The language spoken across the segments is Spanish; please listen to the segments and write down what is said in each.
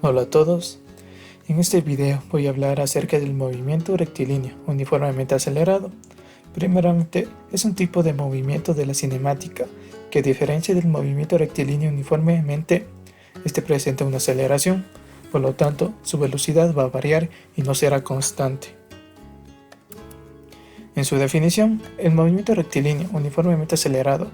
Hola a todos, en este video voy a hablar acerca del movimiento rectilíneo uniformemente acelerado. Primeramente, es un tipo de movimiento de la cinemática que, a diferencia del movimiento rectilíneo uniformemente, presenta una aceleración, por lo tanto su velocidad va a variar y no será constante. En su definición, el movimiento rectilíneo uniformemente acelerado,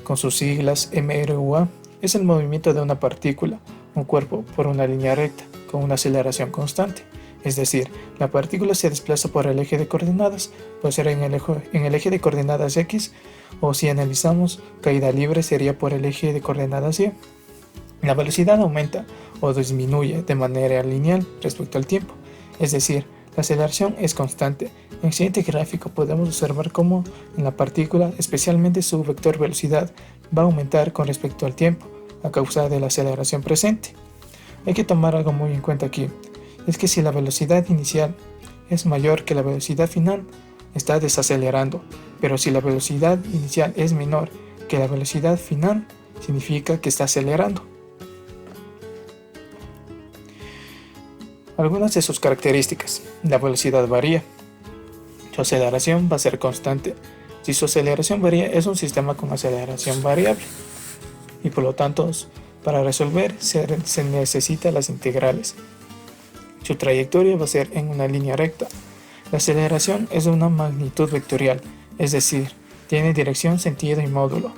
con sus siglas MRUA, es el movimiento de una partícula, un cuerpo, por una línea recta, con una aceleración constante. Es decir, la partícula se desplaza por el eje de coordenadas, puede ser en el eje de coordenadas X, o si analizamos caída libre sería por el eje de coordenadas Y. La velocidad aumenta o disminuye de manera lineal respecto al tiempo, es decir, la aceleración es constante. En el siguiente gráfico podemos observar cómo en la partícula, especialmente su vector velocidad, va a aumentar con respecto al tiempo, a causa de la aceleración presente. Hay que tomar algo muy en cuenta aquí, es que si la velocidad inicial es mayor que la velocidad final, está desacelerando, pero si la velocidad inicial es menor que la velocidad final, significa que está acelerando. Algunas de sus características: la velocidad varía, su aceleración va a ser constante. Si su aceleración varía, es un sistema con aceleración variable y por lo tanto para resolver se necesitan las integrales. Su trayectoria va a ser en una línea recta. La aceleración es de una magnitud vectorial, es decir, tiene dirección, sentido y módulo.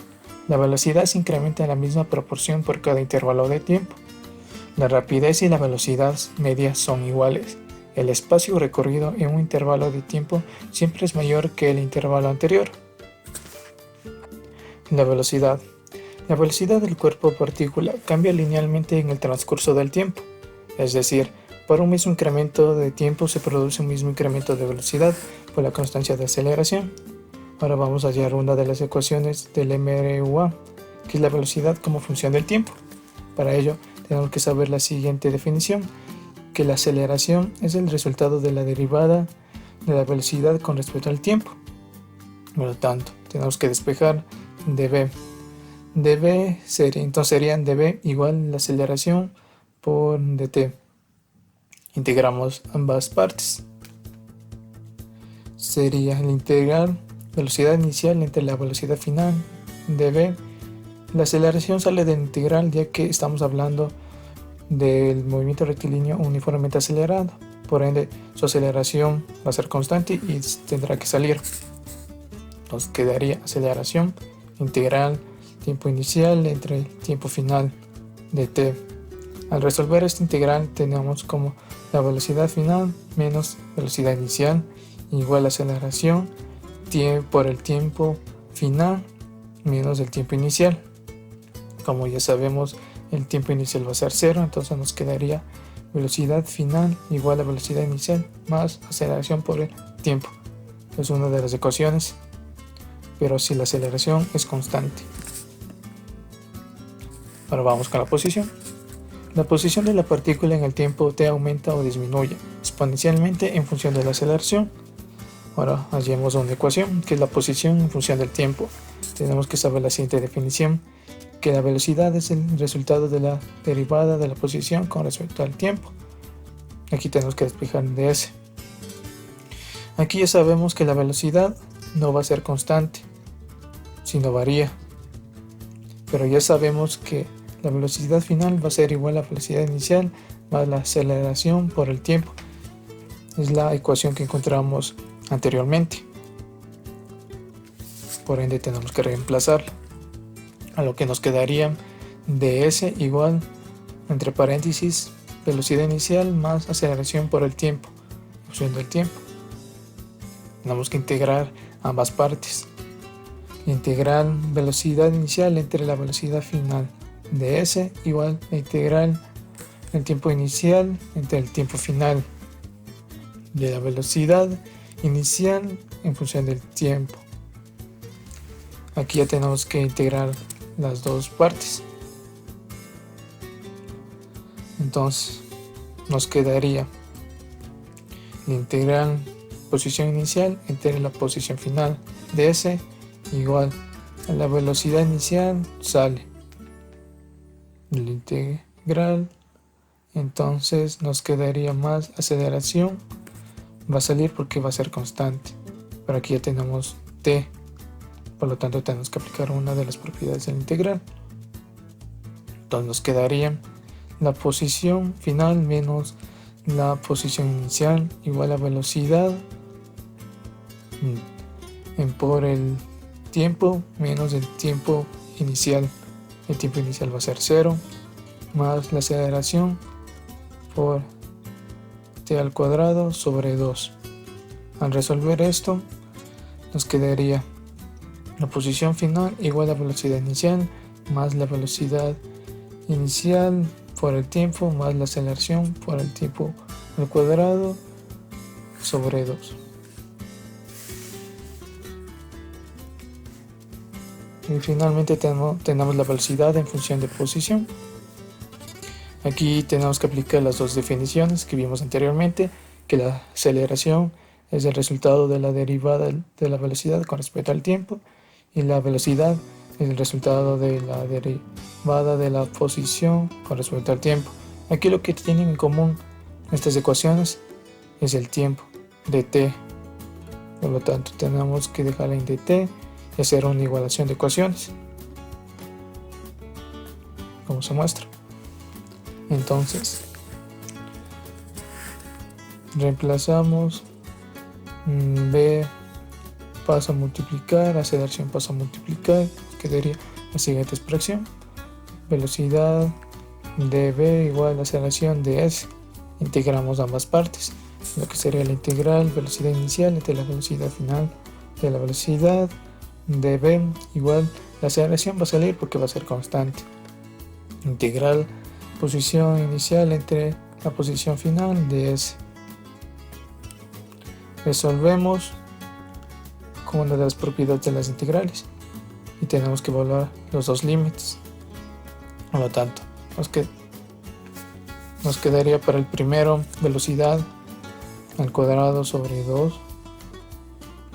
La velocidad se incrementa en la misma proporción por cada intervalo de tiempo. La rapidez y la velocidad media son iguales. El espacio recorrido en un intervalo de tiempo siempre es mayor que el intervalo anterior. La velocidad. La velocidad del cuerpo o partícula cambia linealmente en el transcurso del tiempo. Es decir, por un mismo incremento de tiempo se produce un mismo incremento de velocidad por la constancia de aceleración. Ahora vamos a hallar una de las ecuaciones del MRUA, que es la velocidad como función del tiempo. Para ello, tenemos que saber la siguiente definición, que la aceleración es el resultado de la derivada de la velocidad con respecto al tiempo. Por lo tanto, tenemos que despejar dv. Entonces serían dv igual la aceleración por dt. Integramos ambas partes. Sería el integral velocidad inicial entre la velocidad final dv. La aceleración sale del integral ya que estamos hablando del movimiento rectilíneo uniformemente acelerado. Por ende, su aceleración va a ser constante y tendrá que salir. Nos quedaría aceleración integral tiempo inicial entre el tiempo final de t. Al resolver esta integral tenemos como la velocidad final menos velocidad inicial igual a aceleración por el tiempo final menos el tiempo inicial. Como ya sabemos, el tiempo inicial va a ser 0, entonces nos quedaría velocidad final igual a velocidad inicial más aceleración por el tiempo. Es una de las ecuaciones, pero si la aceleración es constante. Ahora vamos con la posición. La posición de la partícula en el tiempo t aumenta o disminuye exponencialmente en función de la aceleración. Ahora hallemos una ecuación que es la posición en función del tiempo. Tenemos que saber la siguiente definición, que la velocidad es el resultado de la derivada de la posición con respecto al tiempo. Aquí tenemos que despejar ds. Aquí ya sabemos que la velocidad no va a ser constante, sino varía. Pero ya sabemos que la velocidad final va a ser igual a la velocidad inicial más la aceleración por el tiempo. Es la ecuación que encontramos anteriormente. Por ende tenemos que reemplazarla. A lo que nos quedaría ds igual, entre paréntesis, velocidad inicial más aceleración por el tiempo, función del tiempo. Tenemos que integrar ambas partes. Integral velocidad inicial entre la velocidad final, ds igual a integral el tiempo inicial entre el tiempo final de la velocidad inicial en función del tiempo. Aquí ya tenemos que integrar las dos partes. Entonces nos quedaría la integral posición inicial entre la posición final ds igual a la velocidad inicial sale la integral Entonces nos quedaría más aceleración. Va a salir porque va a ser constante. Pero aquí ya tenemos t. Por lo tanto tenemos que aplicar una de las propiedades del integral. Entonces nos quedaría la posición final menos la posición inicial igual a velocidad por el tiempo menos el tiempo inicial. El tiempo inicial va a ser 0 más la aceleración por t al cuadrado sobre 2. Al resolver esto nos quedaría la posición final igual a velocidad inicial más la velocidad inicial por el tiempo más la aceleración por el tiempo al cuadrado sobre 2. Y finalmente tenemos la velocidad en función de posición. Aquí tenemos que aplicar las dos definiciones que vimos anteriormente, que la aceleración es el resultado de la derivada de la velocidad con respecto al tiempo y la velocidad es el resultado de la derivada de la posición con respecto al tiempo. Aquí lo que tienen en común estas ecuaciones es el tiempo, dt. Por lo tanto tenemos que dejarla en dt y hacer una igualación de ecuaciones, como se muestra. Entonces reemplazamos b pasa a multiplicar, aceleración pasa a multiplicar, quedaría la siguiente expresión: velocidad dv igual a aceleración ds. Integramos ambas partes, lo que sería la integral velocidad inicial entre la velocidad final de la velocidad dv igual la aceleración va a salir porque va a ser constante. Integral posición inicial entre la posición final de s. Resolvemos con una de las propiedades de las integrales y tenemos que evaluar los dos límites. Por lo tanto, nos quedaría para el primero velocidad al cuadrado sobre 2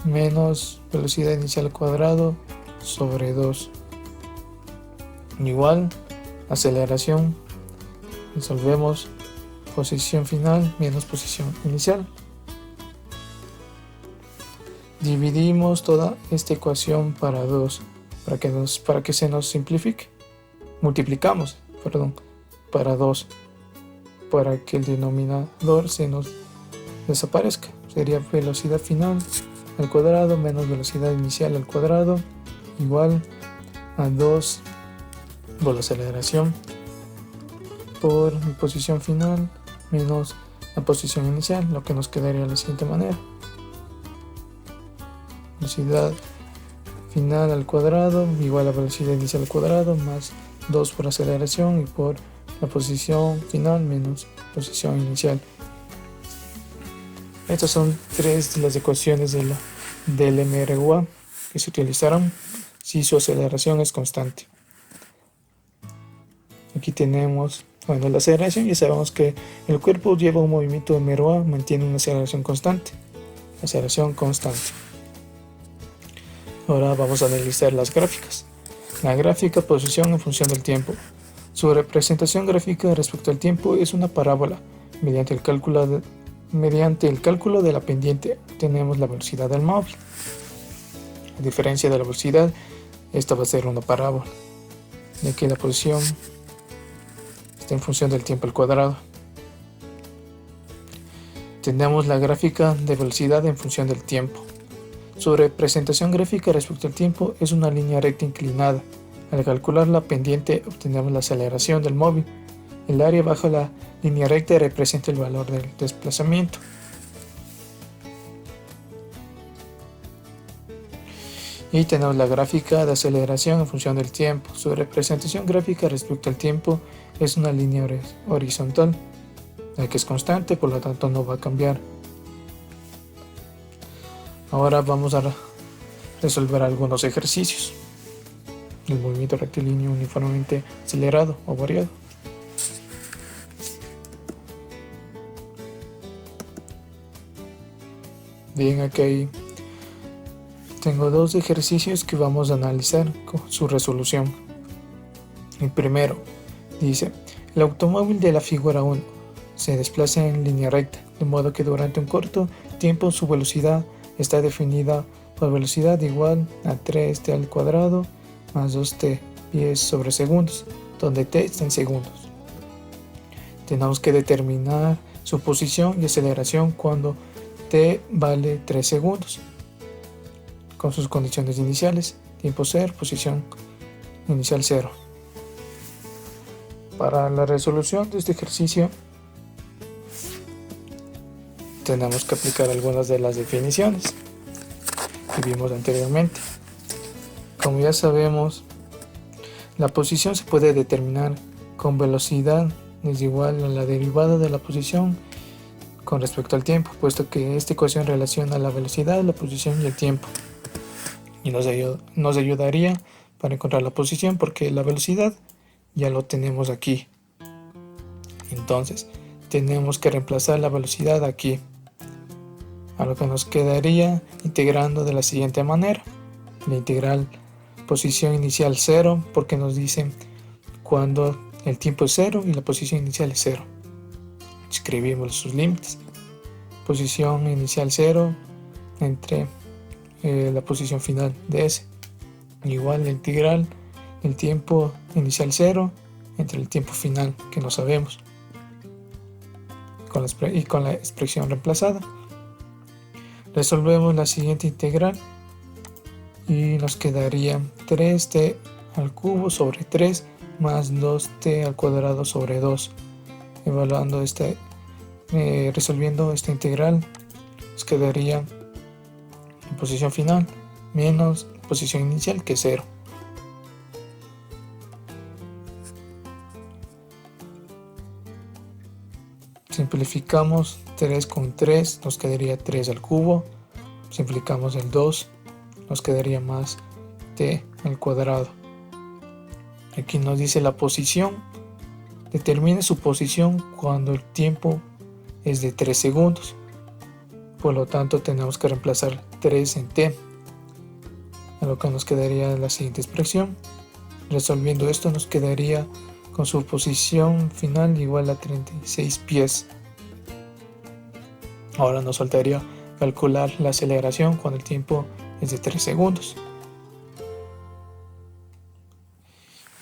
menos velocidad inicial al cuadrado sobre 2 igual aceleración. Resolvemos posición final menos posición inicial. Dividimos toda esta ecuación para 2 para que se nos simplifique. Multiplicamos, para 2 para que el denominador se nos desaparezca. Sería velocidad final al cuadrado menos velocidad inicial al cuadrado igual a 2 por la aceleración por mi posición final menos la posición inicial, lo que nos quedaría de la siguiente manera: velocidad final al cuadrado igual a velocidad inicial al cuadrado más 2 por aceleración y por la posición final menos posición inicial. Estas son 3 de las ecuaciones del MRUA que se utilizarán si su aceleración es constante. Aquí tenemos la aceleración. Ya sabemos que el cuerpo lleva un movimiento de MRUA, mantiene una aceleración constante. Ahora vamos a analizar las gráficas. La gráfica posición en función del tiempo. Su representación gráfica respecto al tiempo es una parábola. Mediante el cálculo de la pendiente tenemos la velocidad del móvil. A diferencia de la velocidad, esta va a ser una parábola, ya que la posición está en función del tiempo al cuadrado. Tenemos la gráfica de velocidad en función del tiempo. Su representación gráfica respecto al tiempo es una línea recta inclinada. Al calcular la pendiente obtenemos la aceleración del móvil. El área bajo la línea recta representa el valor del desplazamiento. Y tenemos la gráfica de aceleración en función del tiempo. Su representación gráfica respecto al tiempo es una línea horizontal, la que es constante, por lo tanto no va a cambiar. Ahora vamos a resolver algunos ejercicios. El movimiento rectilíneo uniformemente acelerado o variado. Bien, aquí tengo 2 ejercicios que vamos a analizar con su resolución. El primero dice: El automóvil de la figura 1 se desplaza en línea recta, de modo que durante un corto tiempo su velocidad está definida por velocidad igual a 3t al cuadrado más 2t pies sobre segundos, donde t está en segundos. Tenemos que determinar su posición y aceleración cuando t vale 3 segundos, con sus condiciones iniciales, tiempo 0, posición inicial 0. Para la resolución de este ejercicio tenemos que aplicar algunas de las definiciones que vimos anteriormente. Como ya sabemos, la posición se puede determinar con velocidad es igual a la derivada de la posición con respecto al tiempo, puesto que esta ecuación relaciona la velocidad, la posición y el tiempo. Y nos ayudaría para encontrar la posición, porque la velocidad ya lo tenemos aquí. Entonces, tenemos que reemplazar la velocidad aquí, a lo que nos quedaría integrando de la siguiente manera. La integral posición inicial 0, porque nos dicen cuando el tiempo es 0 y la posición inicial es 0. Escribimos sus límites. Posición inicial 0 entre la posición final de S. Igual la integral el tiempo inicial 0 entre el tiempo final, que no sabemos, y con la expresión reemplazada. Resolvemos la siguiente integral y nos quedaría 3t al cubo sobre 3 más 2t al cuadrado sobre 2. Evaluando resolviendo esta integral, nos quedaría la posición final menos la posición inicial, que es 0. Simplificamos 3 con 3, nos quedaría 3 al cubo. Simplificamos el 2, nos quedaría más t al cuadrado. Aquí nos dice la posición. Determine su posición cuando el tiempo es de 3 segundos. Por lo tanto, tenemos que reemplazar 3 en t, a lo que nos quedaría la siguiente expresión. Resolviendo esto, nos quedaría con su posición final igual a 36 pies. Ahora nos faltaría calcular la aceleración cuando el tiempo es de 3 segundos.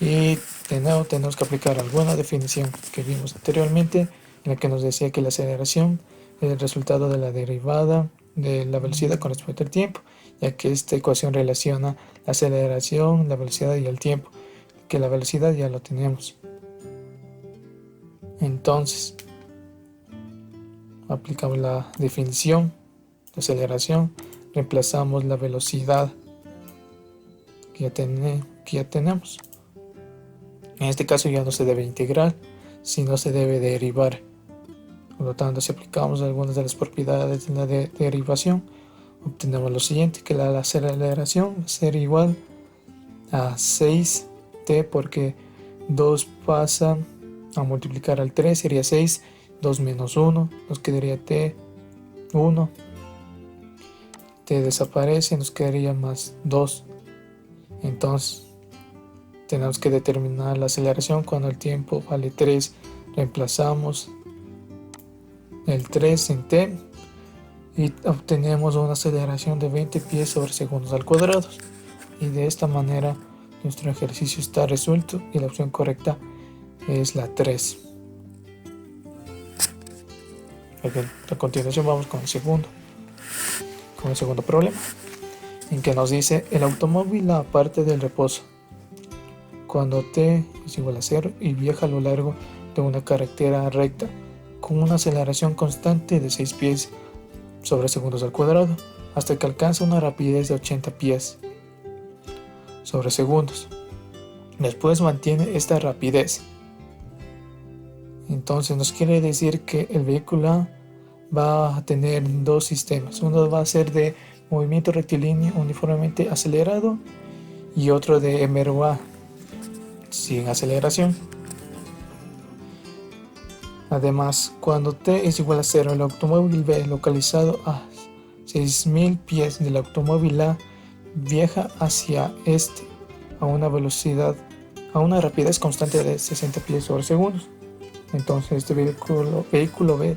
Y de nuevo tenemos que aplicar alguna definición que vimos anteriormente, en la que nos decía que la aceleración es el resultado de la derivada de la velocidad con respecto al tiempo, ya que esta ecuación relaciona la aceleración, la velocidad y el tiempo, que la velocidad ya lo tenemos. Entonces, aplicamos la definición de aceleración, reemplazamos la velocidad que ya tenemos. En este caso ya no se debe integrar, sino se debe derivar. Por lo tanto, si aplicamos algunas de las propiedades de la derivación, obtenemos lo siguiente, que la aceleración va a ser igual a 6t, porque 2 pasa a multiplicar al 3, sería 6, 2 menos 1, nos quedaría t, 1, t desaparece, nos quedaría más 2. Entonces, tenemos que determinar la aceleración cuando el tiempo vale 3. Reemplazamos el 3 en t y obtenemos una aceleración de 20 pies sobre segundos al cuadrado. Y de esta manera nuestro ejercicio está resuelto y la opción correcta es la 3. A continuación vamos con el segundo problema, en que nos dice: el automóvil parte del reposo cuando t es igual a 0 y viaja a lo largo de una carretera recta con una aceleración constante de 6 pies sobre segundos al cuadrado, hasta que alcanza una rapidez de 80 pies sobre segundos. Después mantiene esta rapidez. Entonces nos quiere decir que el vehículo va a tener dos sistemas. Uno va a ser de movimiento rectilíneo uniformemente acelerado y otro de MRUA sin aceleración. Además, cuando t es igual a 0, el automóvil B, localizado a 6000 pies del automóvil A, viaja hacia este a una rapidez constante de 60 pies sobre segundos. Entonces este vehículo B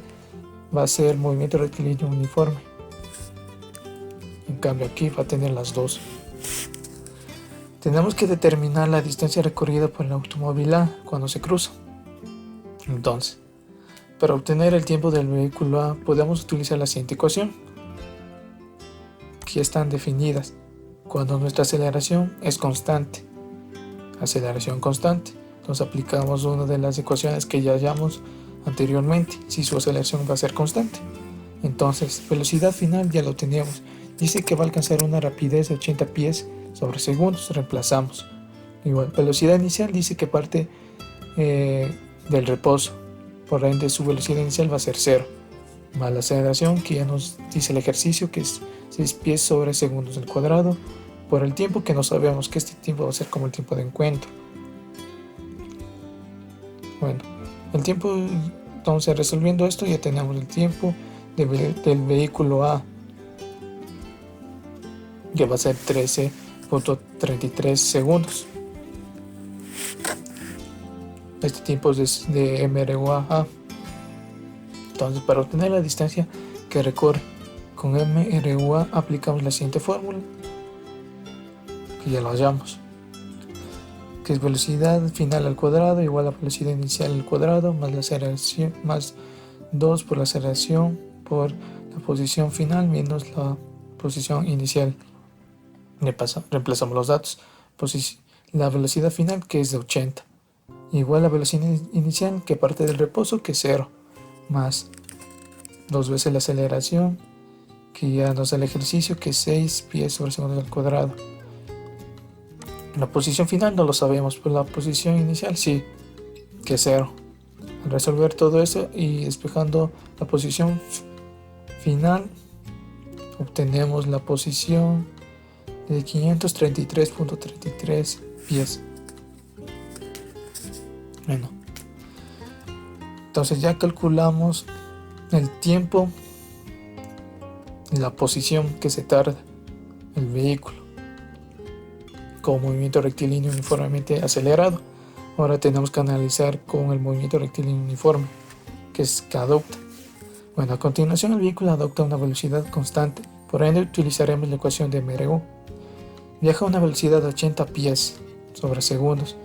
va a ser movimiento rectilíneo uniforme. En cambio aquí va a tener las dos. Tenemos que determinar la distancia recorrida por el automóvil A cuando se cruza. Entonces, para obtener el tiempo del vehículo A podemos utilizar la siguiente ecuación, que ya están definidas. Cuando nuestra aceleración es constante, aceleración constante, entonces aplicamos una de las ecuaciones que ya hallamos anteriormente, si su aceleración va a ser constante. Entonces, velocidad final ya lo teníamos, dice que va a alcanzar una rapidez de 80 pies sobre segundos, reemplazamos. Igual, velocidad inicial dice que parte del reposo, por ende su velocidad inicial va a ser 0, más la aceleración que ya nos dice el ejercicio, que es 6 pies sobre segundos al cuadrado, por el tiempo que no sabemos, que este tiempo va a ser como el tiempo de encuentro. Bueno, el tiempo, entonces resolviendo esto ya tenemos el tiempo del vehículo A, que va a ser 13.33 segundos. Este tiempo es de MRUA. Entonces, para obtener la distancia que recorre con MRUA aplicamos la siguiente fórmula, que ya lo hallamos, que es velocidad final al cuadrado igual a velocidad inicial al cuadrado más la aceleración más 2 por la aceleración por la posición final menos la posición inicial. Reemplazamos los datos. La velocidad final, que es de 80, igual a velocidad inicial, que parte del reposo, que es 0, más 2 veces la aceleración, que ya nos da el ejercicio, que es 6 pies sobre segundos al cuadrado. La posición final no lo sabemos, pero la posición inicial sí, que es 0. Al resolver todo eso y despejando la posición final, obtenemos la posición de 533.33 pies. Bueno, entonces ya calculamos el tiempo y la posición que se tarda el vehículo con movimiento rectilíneo uniformemente acelerado. Ahora tenemos que analizar con el movimiento rectilíneo uniforme, que adopta. Bueno, a continuación el vehículo adopta una velocidad constante, por ende utilizaremos la ecuación de MRU. Viaja a una velocidad de 80 pies sobre segundos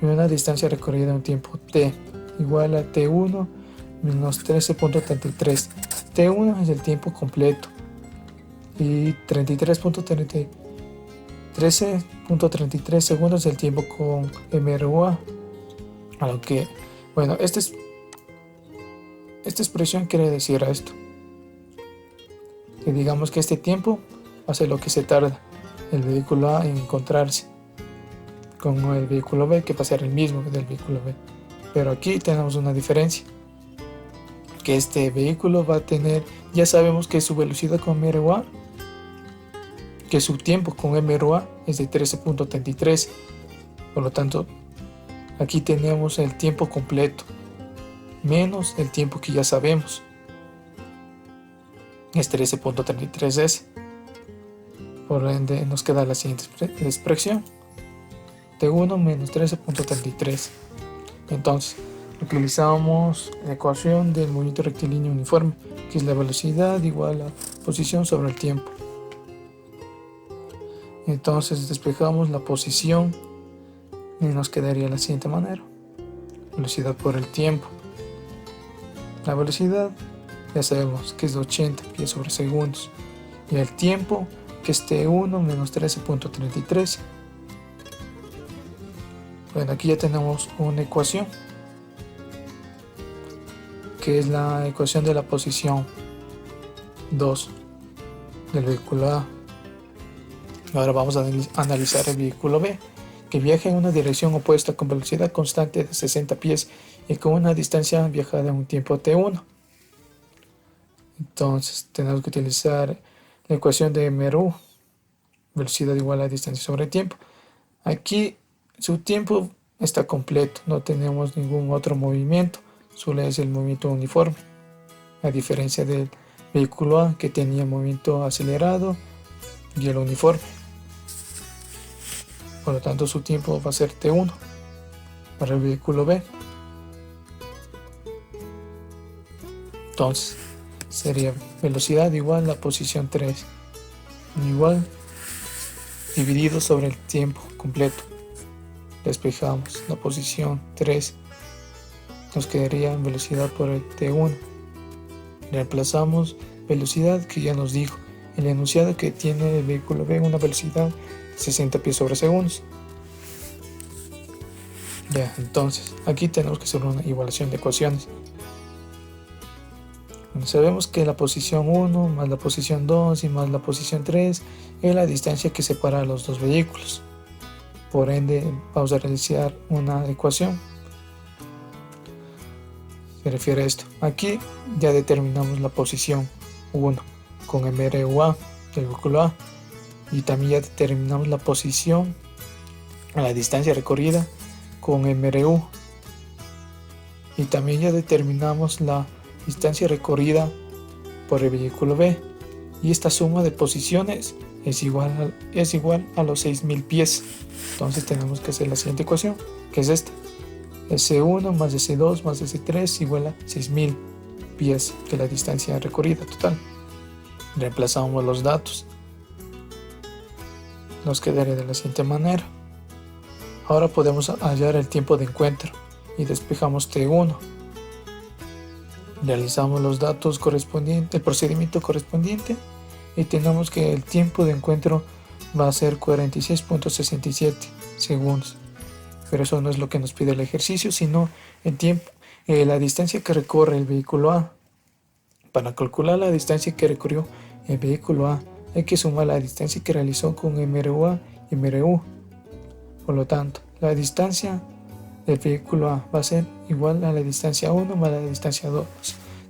y una distancia recorrida en un tiempo t igual a t1 menos 13.33. t1 es el tiempo completo y 13.33 segundos es el tiempo con MRUA. Aunque, bueno, esta expresión quiere decir esto, que digamos que este tiempo va a ser lo que se tarda el vehículo A en encontrarse con el vehículo B, que va a ser el mismo del vehículo B. Pero aquí tenemos una diferencia, que este vehículo va a tener, ya sabemos que su velocidad con MRUA, que su tiempo con MRUA es de 13.33, por lo tanto aquí tenemos el tiempo completo menos el tiempo que ya sabemos, es 13.33s. Por ende nos queda la siguiente expresión, t1 menos 13.33. Entonces utilizamos la ecuación del movimiento rectilíneo uniforme, que es la velocidad igual a posición sobre el tiempo. Entonces despejamos la posición y nos quedaría de la siguiente manera: velocidad por el tiempo. La velocidad ya sabemos que es de 80 pies sobre segundos y el tiempo, que es t1 menos 13.33. Bueno, aquí ya tenemos una ecuación, que es la ecuación de la posición 2 del vehículo A. Ahora vamos a analizar el vehículo B, que viaja en una dirección opuesta con velocidad constante de 60 pies y con una distancia viajada en un tiempo t1. Entonces tenemos que utilizar la ecuación de MRU, velocidad igual a distancia sobre tiempo. Aquí su tiempo está completo, no tenemos ningún otro movimiento, solo es el movimiento uniforme, a diferencia del vehículo A, que tenía movimiento acelerado y el uniforme. Por lo tanto su tiempo va a ser t1 para el vehículo B. Entonces sería velocidad igual a posición 3 igual dividido sobre el tiempo completo. Despejamos la posición 3, nos quedaría velocidad por el T1. Reemplazamos velocidad, que ya nos dijo el enunciado, que tiene el vehículo B una velocidad de 60 pies sobre segundos. Ya, entonces aquí tenemos que hacer una igualación de ecuaciones. Sabemos que la posición 1 más la posición 2 y más la posición 3 es la distancia que separa a los dos vehículos. Por ende, vamos a realizar una ecuación. Se refiere a esto. Aquí ya determinamos la posición 1 con MRUA del vehículo A, y también ya determinamos la posición a la distancia recorrida con MRU, y también ya determinamos la distancia recorrida por el vehículo B, y esta suma de posiciones es igual a los 6000 pies. Entonces tenemos que hacer la siguiente ecuación, que es esta: S1 más S2 más S3 igual a 6000 pies, que es la distancia recorrida total. Reemplazamos los datos, nos quedaría de la siguiente manera. Ahora podemos hallar el tiempo de encuentro y despejamos T1. Realizamos los datos correspondientes, el procedimiento correspondiente, y tenemos que el tiempo de encuentro va a ser 46.67 segundos. Pero eso no es lo que nos pide el ejercicio, sino el tiempo, la distancia que recorre el vehículo A. Para calcular la distancia que recorrió el vehículo A, hay que sumar la distancia que realizó con MRUA y MRU. Por lo tanto, la distancia del vehículo A va a ser igual a la distancia 1 más la distancia 2.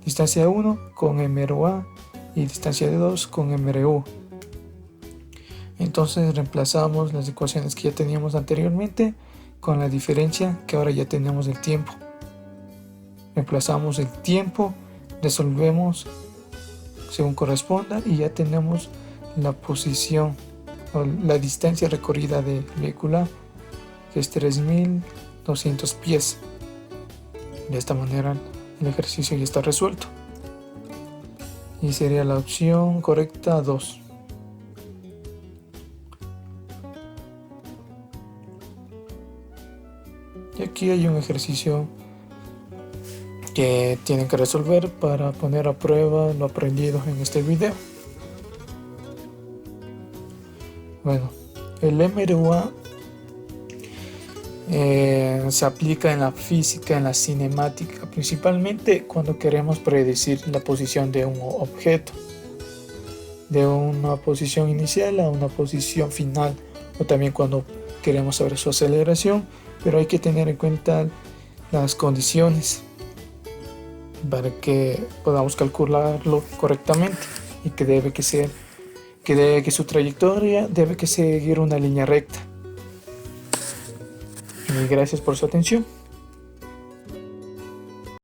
Distancia 1 con MRUA y distancia 2 con MRU. Entonces reemplazamos las ecuaciones que ya teníamos anteriormente con la diferencia que ahora ya tenemos del tiempo. Reemplazamos el tiempo, resolvemos según corresponda, y ya tenemos la posición o la distancia recorrida del vehículo A, que es 3200 pies. De esta manera el ejercicio ya está resuelto y sería la opción correcta 2. Y aquí hay un ejercicio que tienen que resolver para poner a prueba lo aprendido en este video. Bueno, el MRUA se aplica en la física, en la cinemática, principalmente cuando queremos predecir la posición de un objeto, de una posición inicial a una posición final, o también cuando queremos saber su aceleración, pero hay que tener en cuenta las condiciones para que podamos calcularlo correctamente, y que su trayectoria debe que seguir una línea recta. Y gracias por su atención.